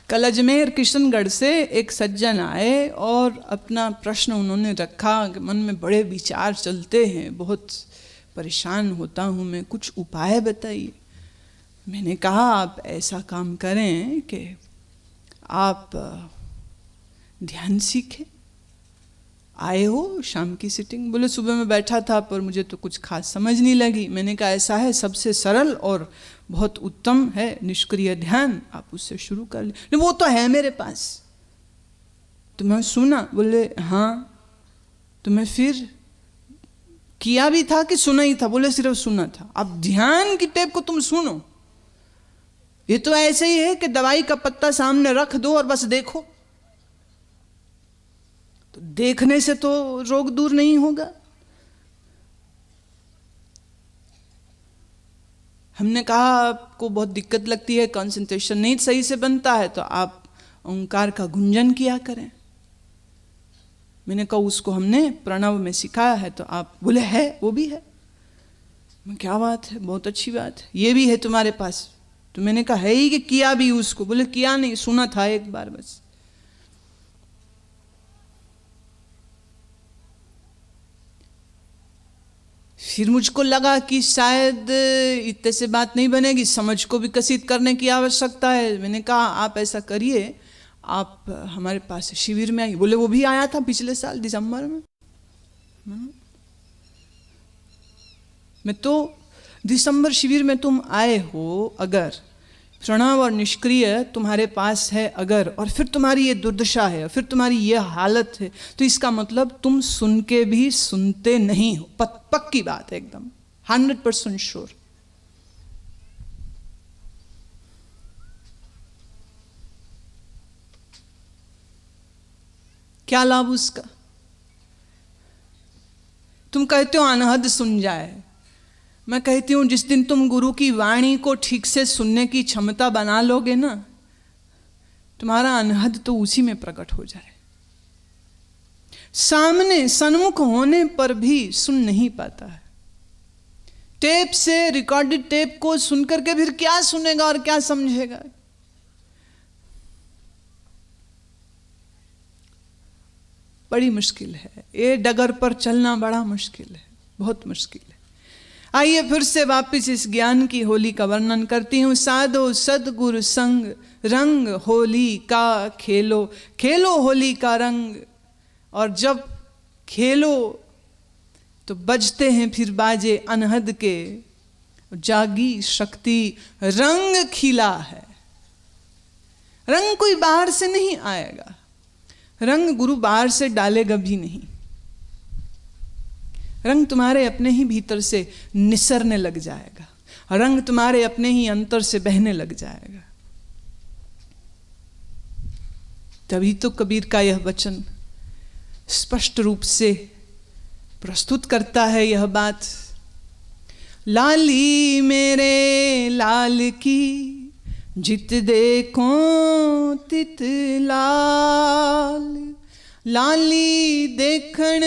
कल अजमेर किशनगढ़ से एक सज्जन आए और अपना प्रश्न उन्होंने रखा कि मन में बड़े विचार चलते हैं, बहुत परेशान होता हूँ मैं, कुछ उपाय बताइए। मैंने कहा आप ऐसा काम करें कि आप ध्यान सीखें। आए हो शाम की सिटिंग? बोले सुबह में बैठा था पर मुझे तो कुछ खास समझ नहीं लगी। मैंने कहा ऐसा है, सबसे सरल और बहुत उत्तम है निष्क्रिय ध्यान, आप उससे शुरू कर ले। वो तो है मेरे पास। तो मैं सुना, बोले हाँ। तो मैं फिर किया भी था कि सुना ही था? बोले सिर्फ सुना था। अब ध्यान की टेप को तुम सुनो। ये तो ऐसे ही है कि दवाई का पत्ता सामने रख दो और बस देखो। तो देखने से तो रोग दूर नहीं होगा। हमने कहा आपको बहुत दिक्कत लगती है, कंसंट्रेशन नहीं सही से बनता है, तो आप ओंकार का गुंजन किया करें। मैंने कहा उसको हमने प्रणव में सिखाया है, तो आप बोले है, वो भी है। मैं क्या बात है, बहुत अच्छी बात है, ये भी है तुम्हारे पास? तो मैंने कहा है ही कि किया भी उसको? बोले किया नहीं, सुना था एक बार बस। फिर मुझको लगा कि शायद इतने से बात नहीं बनेगी, समझ को विकसित करने की आवश्यकता है। मैंने कहा आप ऐसा करिए, आप हमारे पास शिविर में आइए। बोले वो भी आया था पिछले साल दिसंबर में। मैं तो दिसंबर शिविर में तुम आए हो, अगर प्रणव और निष्क्रिय तुम्हारे पास है अगर, और फिर तुम्हारी ये दुर्दशा है, फिर तुम्हारी ये हालत है, तो इसका मतलब तुम सुन के भी सुनते नहीं हो। पक्की बात है, एकदम 100% श्योर। क्या लाभ उसका? तुम कहते हो अनहद सुन जाए, मैं कहती हूं जिस दिन तुम गुरु की वाणी को ठीक से सुनने की क्षमता बना लोगे ना, तुम्हारा अनहद तो उसी में प्रकट हो जाए। सामने सन्मुख होने पर भी सुन नहीं पाता है। टेप से, रिकॉर्डेड टेप को सुनकर के फिर क्या सुनेगा और क्या समझेगा? बड़ी मुश्किल है ये डगर पर चलना, बड़ा मुश्किल है, बहुत मुश्किल है। आइए फिर से वापिस इस ज्ञान की होली का वर्णन करती हूँ। साधो सदगुरु संग, रंग होली का खेलो, खेलो होली का रंग। और जब खेलो तो बजते हैं फिर बाजे अनहद के, जागी शक्ति, रंग खिला है। रंग कोई बाहर से नहीं आएगा, रंग गुरु बाहर से डालेगा भी नहीं। रंग तुम्हारे अपने ही भीतर से निसरने लग जाएगा, रंग तुम्हारे अपने ही अंतर से बहने लग जाएगा। तभी तो कबीर का यह वचन स्पष्ट रूप से प्रस्तुत करता है यह बात। लाली मेरे लाल की, जित देखो तित लाल। लाली देखण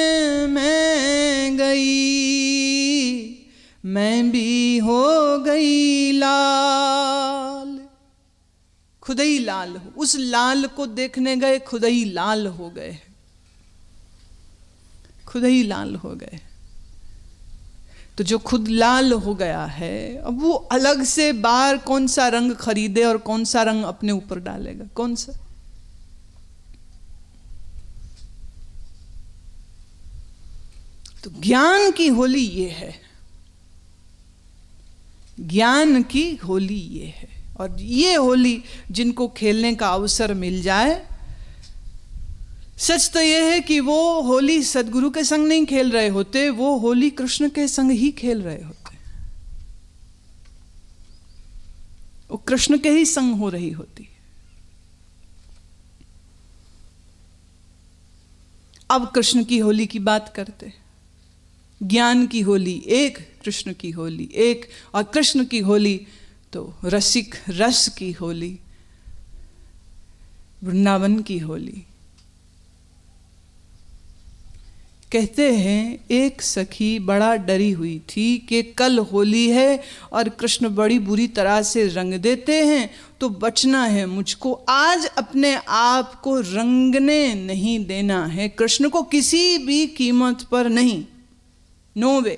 मैं गई, मैं भी हो गई लाल। खुद ही लाल हो, उस लाल को देखने गए, खुद ही लाल हो गए, खुद ही लाल हो गए। तो जो खुद लाल हो गया है, अब वो अलग से बाहर कौन सा रंग खरीदे और कौन सा रंग अपने ऊपर डालेगा? कौन सा? तो ज्ञान की होली ये है, ज्ञान की होली ये है। और ये होली जिनको खेलने का अवसर मिल जाए, सच तो यह है कि वो होली सदगुरु के संग नहीं खेल रहे होते, वो होली कृष्ण के संग ही खेल रहे होते, वो कृष्ण के ही संग हो रही होती है। अब कृष्ण की होली की बात करते, ज्ञान की होली एक, कृष्ण की होली एक। और कृष्ण की होली तो रसिक रस की होली, वृंदावन की होली। कहते हैं एक सखी बड़ा डरी हुई थी कि कल होली है और कृष्ण बड़ी बुरी तरह से रंग देते हैं, तो बचना है मुझको, आज अपने आप को रंगने नहीं देना है कृष्ण को किसी भी कीमत पर नहीं, नो वे।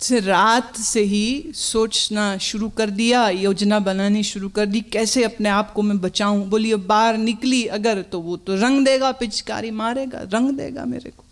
से रात से ही सोचना शुरू कर दिया, योजना बनानी शुरू कर दी, कैसे अपने आप को मैं बचाऊं। बोलिए बाहर निकली अगर तो वो तो रंग देगा, पिचकारी मारेगा, रंग देगा मेरे को।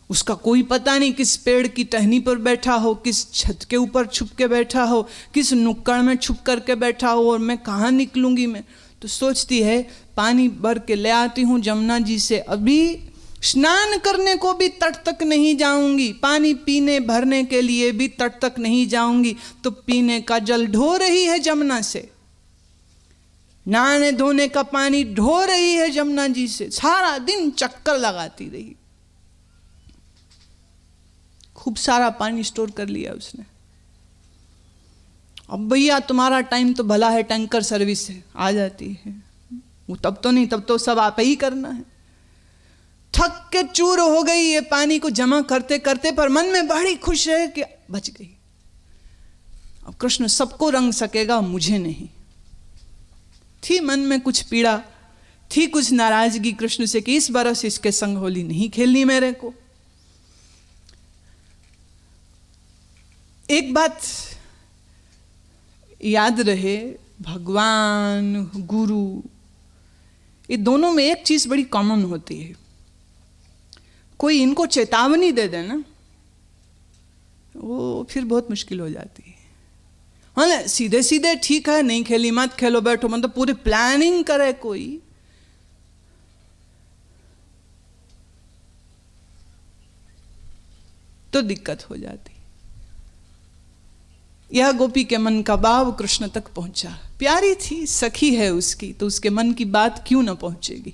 उसका कोई पता नहीं, किस पेड़ की टहनी पर बैठा हो, किस छत के ऊपर छुप के बैठा हो, किस नुक्कड़ में छुप करके बैठा हो, और मैं कहाँ निकलूंगी मैं। तो सोचती है पानी भर के ले आती हूँ जमुना जी से, अभी स्नान करने को भी तट तक नहीं जाऊंगी, पानी पीने भरने के लिए भी तट तक नहीं जाऊंगी, तो पीने का जल ढो रही है जमुना से, नहाने धोने का पानी ढो रही है जमुना जी से। सारा दिन चक्कर लगाती रही, खूब सारा पानी स्टोर कर लिया उसने। अब भैया तुम्हारा टाइम तो भला है, टैंकर सर्विस है आ जाती है, वो तब तो नहीं, तब तो सब आप ही करना है। थक के चूर हो गई ये पानी को जमा करते करते, पर मन में बड़ी खुश है कि बच गई। अब कृष्ण सबको रंग सकेगा, मुझे नहीं। थी मन में कुछ पीड़ा, थी कुछ नाराजगी कृष्ण से कि इस बरस इसके संग होली नहीं खेलनी मेरे को। एक बात याद रहे, भगवान गुरु ये दोनों में एक चीज बड़ी कॉमन होती है, कोई इनको चेतावनी दे देना वो फिर बहुत मुश्किल हो जाती है। हाँ ना, सीधे सीधे ठीक है नहीं खेली मत खेलो बैठो, मतलब पूरी प्लानिंग करे कोई, तो दिक्कत हो जाती। यह गोपी के मन का भाव कृष्ण तक पहुंचा, प्यारी थी, सखी है उसकी, तो उसके मन की बात क्यों ना पहुंचेगी।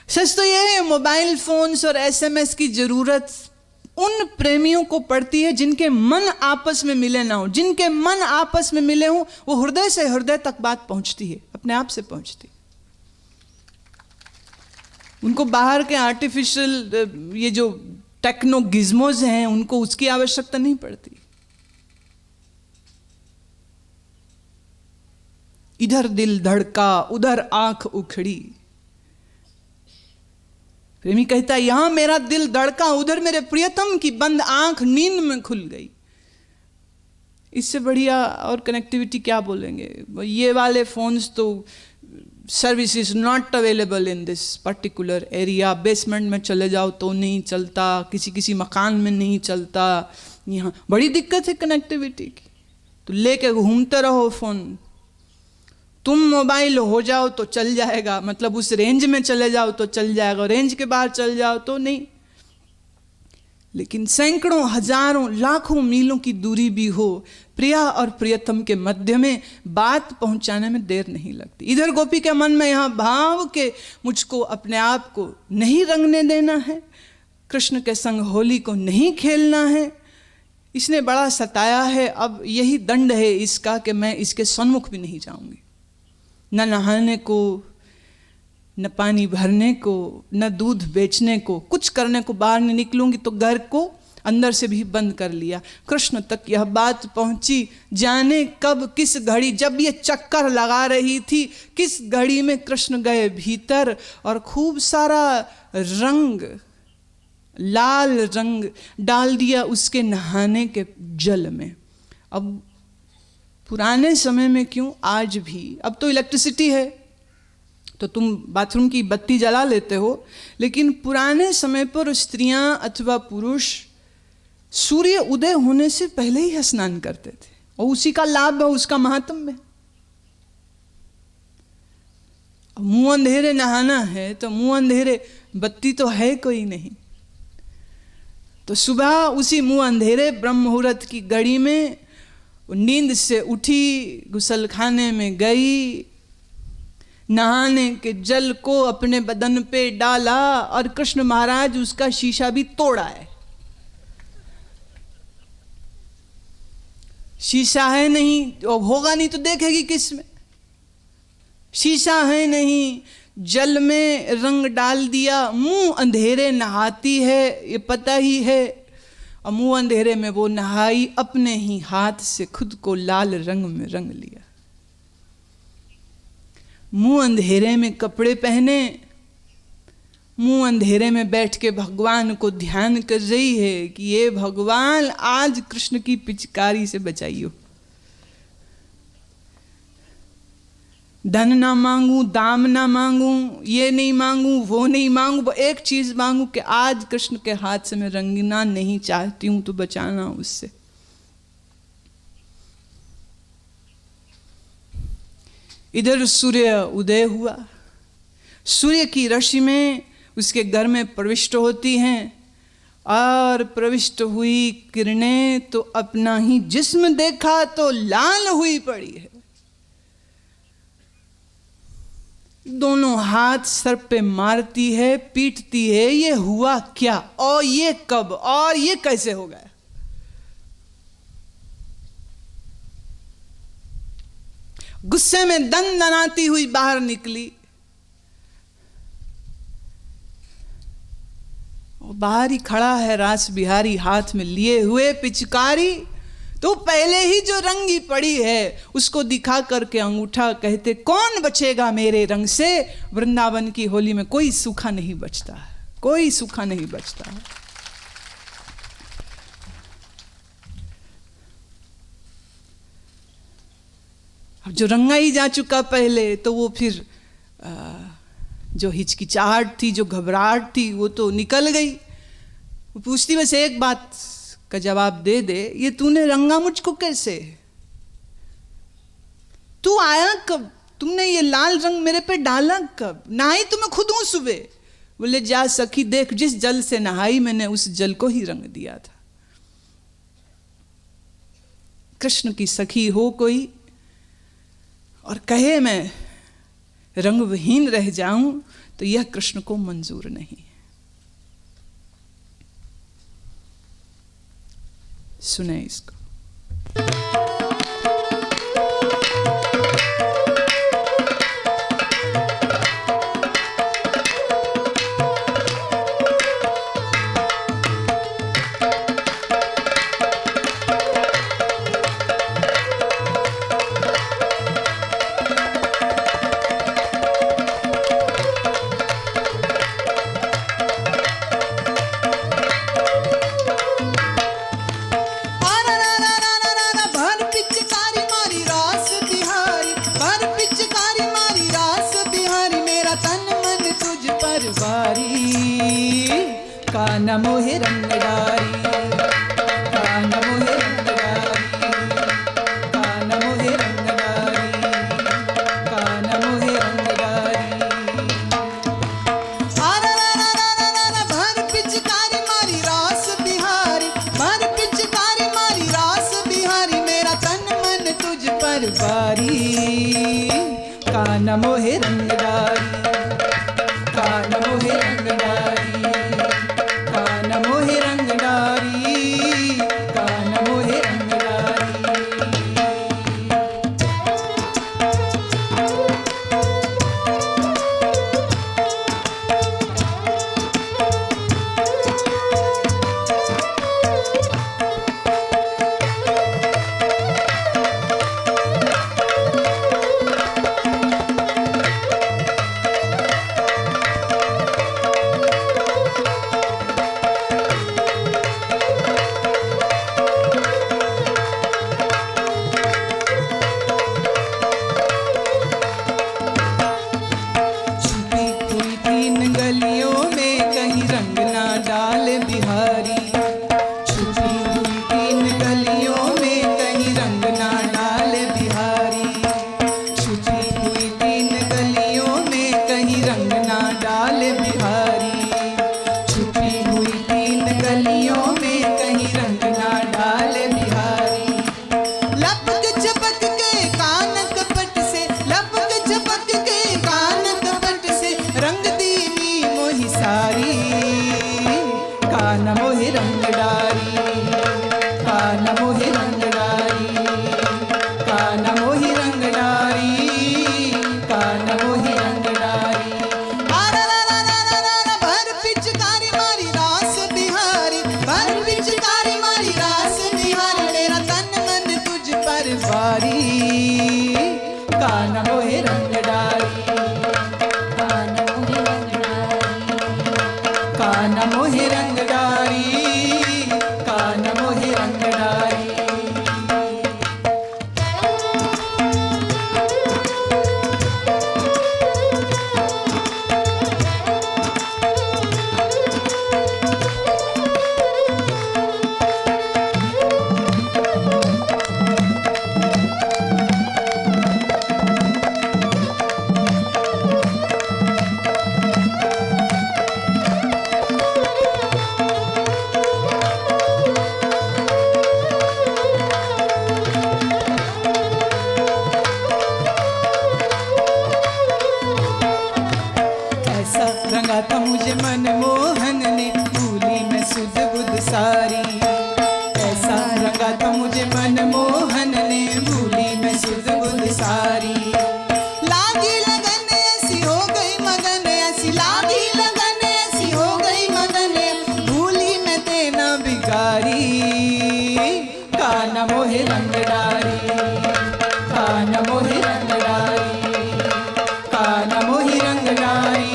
सच तो यह है मोबाइल फोन्स और एसएमएस की जरूरत उन प्रेमियों को पड़ती है जिनके मन आपस में मिले ना हो। जिनके मन आपस में मिले हो वो हृदय से हृदय तक बात पहुंचती है, अपने आप से पहुंचती। उनको बाहर के आर्टिफिशियल ये जो टेक्नो गिज्मोज हैं उनको उसकी आवश्यकता नहीं पड़ती। इधर दिल धड़का उधर आंख उखड़ी, प्रेमी कहता है यहां मेरा दिल धड़का, उधर मेरे प्रियतम की बंद आंख नींद में खुल गई। इससे बढ़िया और कनेक्टिविटी क्या बोलेंगे। ये वाले फोन्स तो service is not available in this particular area, basement में चले जाओ तो नहीं चलता, किसी किसी मकान में नहीं चलता, यहाँ बड़ी दिक्कत है कनेक्टिविटी की। तो लेके घूमते रहो फोन, तुम मोबाइल हो जाओ तो चल जाएगा, मतलब उस रेंज में चले जाओ तो चल जाएगा, रेंज के बाहर चल जाओ तो नहीं। लेकिन सैकड़ों हजारों लाखों मीलों की दूरी भी हो, प्रिया और प्रियतम के मध्य में बात पहुंचाने में देर नहीं लगती। इधर गोपी के मन में यहाँ भाव के मुझको अपने आप को नहीं रंगने देना है, कृष्ण के संग होली को नहीं खेलना है, इसने बड़ा सताया है, अब यही दंड है इसका कि मैं इसके सन्मुख भी नहीं जाऊंगी, न नहाने को, न पानी भरने को, न दूध बेचने को, कुछ करने को बाहर नहीं निकलूंगी। तो घर को अंदर से भी बंद कर लिया। कृष्ण तक यह बात पहुंची, जाने कब किस घड़ी, जब ये चक्कर लगा रही थी, किस घड़ी में कृष्ण गए भीतर और खूब सारा रंग, लाल रंग डाल दिया उसके नहाने के जल में। अब पुराने समय में क्यों, आज भी, अब तो इलेक्ट्रिसिटी है तो तुम बाथरूम की बत्ती जला लेते हो, लेकिन पुराने समय पर स्त्रियां अथवा पुरुष सूर्य उदय होने से पहले ही स्नान करते थे, और उसी का लाभ है, उसका महात्म्य है। मुंह अंधेरे नहाना है तो मुंह अंधेरे, बत्ती तो है कोई नहीं, तो सुबह उसी मुंह अंधेरे ब्रह्म मुहूर्त की घड़ी में नींद से उठी, गुसलखाने में गई, नहाने के जल को अपने बदन पे डाला, और कृष्ण महाराज उसका शीशा भी तोड़ा है। शीशा है नहीं, अब होगा नहीं तो देखेगी किस में? शीशा है नहीं, जल में रंग डाल दिया, मुंह अंधेरे नहाती है, ये पता ही है। और मुंह अंधेरे में वो नहाई, अपने ही हाथ से खुद को लाल रंग में रंग लिया। मुंह अंधेरे में कपड़े पहने, मुंह अंधेरे में बैठ के भगवान को ध्यान कर रही है कि ये भगवान आज कृष्ण की पिचकारी से बचाइयो। धन ना मांगू, दाम ना मांगू, ये नहीं मांगू, वो नहीं मांगू, एक चीज मांगू कि आज कृष्ण के हाथ से मैं रंगना नहीं चाहती हूं, तो बचाना उससे। इधर सूर्य उदय हुआ, सूर्य की रश्मि में उसके घर में प्रविष्ट होती हैं, और प्रविष्ट हुई किरणें तो अपना ही जिस्म देखा तो लाल हुई पड़ी है। दोनों हाथ सर पे मारती है, पीटती है, ये हुआ क्या, और ये कब, और ये कैसे हो गया? गुस्से में दनदनाती हुई बाहर निकली, और बाहर ही खड़ा है रास बिहारी हाथ में लिए हुए पिचकारी। तो पहले ही जो रंगी पड़ी है उसको दिखा करके अंगूठा, कहते कौन बचेगा मेरे रंग से? वृंदावन की होली में कोई सूखा नहीं बचता है, कोई सूखा नहीं बचता है। अब जो रंगा ही जा चुका पहले, तो वो फिर जो हिचकिचाहट थी, जो घबराहट थी, वो तो निकल गई। वो पूछती बस एक बात का जवाब दे दे, ये तूने रंगा मुझको कैसे? तू आया कब? तुमने ये लाल रंग मेरे पे डाला कब? नहाई तो मैं खुद हूं सुबह। बोले जा सखी देख, जिस जल से नहाई मैंने उस जल को ही रंग दिया था। कृष्ण की सखी हो कोई और कहे मैं रंगविहीन रह जाऊं, तो यह कृष्ण को मंजूर नहीं। सुने इसको। कान मोहे रंगदारी, कान मोहे रंगदारी, कान मोहे रंगदारी, कान मोहे रंगदारी। भर पिचकारी मारी रास बिहारी, भर पिचकारी मारी रास बिहारी, मेरा तन मन तुझ पर भारी। कान मोहे रंगदारी, कान मोहे रंगदारी, कान मोहे रंगदारी, कान मोहे रंगदारी। कान मोहे रंगदारी, कान मोहे रंगदारी। मोहि रंग डारी, कान मोहि रंग डारी। रंगा था मुझे मनमोहन ने, भूली मैं सुध बुध सारी। ऐसा रंगा था मुझे मनमोहन ने, भूली मैं सुध बुध सारी। लागी लगन ऐसी हो गई मगन, ऐसी लागी लगन ऐसी हो गई मगन, भूली मैं तेना बिगारी। कान मोहि रंग डारी, कान मोहि रंग डारी, कान मोहि रंग डारी,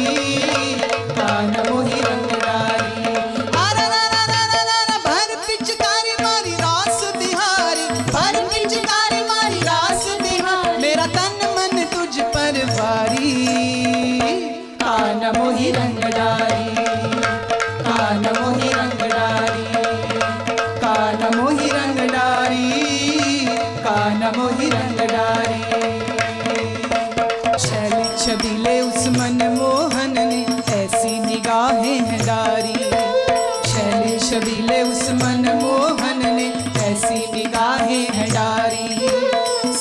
कान मोहि रंग डारी। आरा रा रा रा रा रा रा, भर पिचकारी मारी रास बिहारी, भर पिचकारी मारी रास बिहारी, मेरा तन मन तुझ पर भारी। कान मोहि रंग डारी, कान मोहि रंग डारी, कान मोहि रंग डारी, कान मोहि रंग डारी। छैली छबीले उस मनमोहन ने, ऐसी निगाहें हैं डारी। छैली छबीले उस मनमोहन ने, ऐसी निगाहें हैं डारी।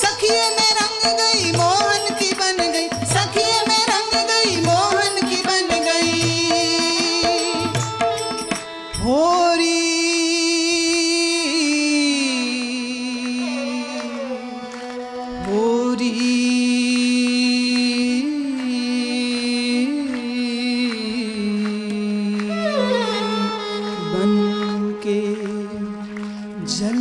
सखिए में रंग गई मोहन की बन गई, सखिए में रंग गई मोहन की बन गई। होरी होरी बन के जल